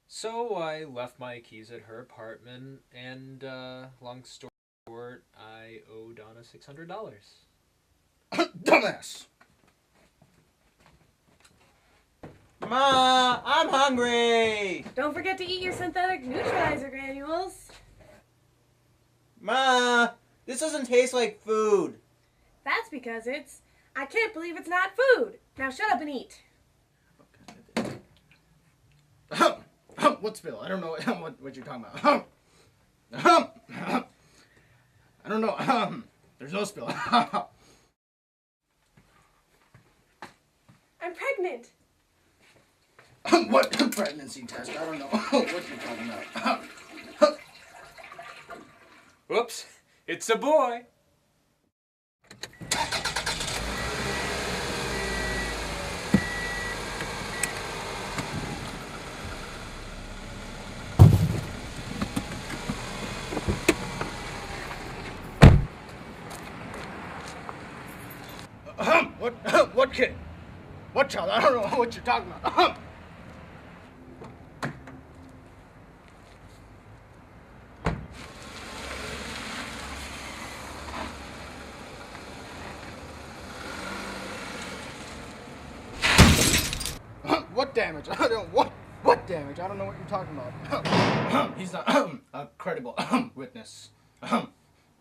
So I left my keys at her apartment, and long story short, I owe Donna $600. Dumbass! Ma, I'm hungry! Don't forget to eat your synthetic neutralizer granules. Ma, this doesn't taste like food. That's because I can't believe it's not food. Now shut up and eat. What spill? I don't know what you're talking about. I don't know. There's no spill. I'm pregnant. What pregnancy test? I don't know what you're talking about. Whoops, it's a boy. What kid? What child? I don't know what you're talking about. What damage? I don't what damage? I don't know what you're talking about. He's not a credible witness.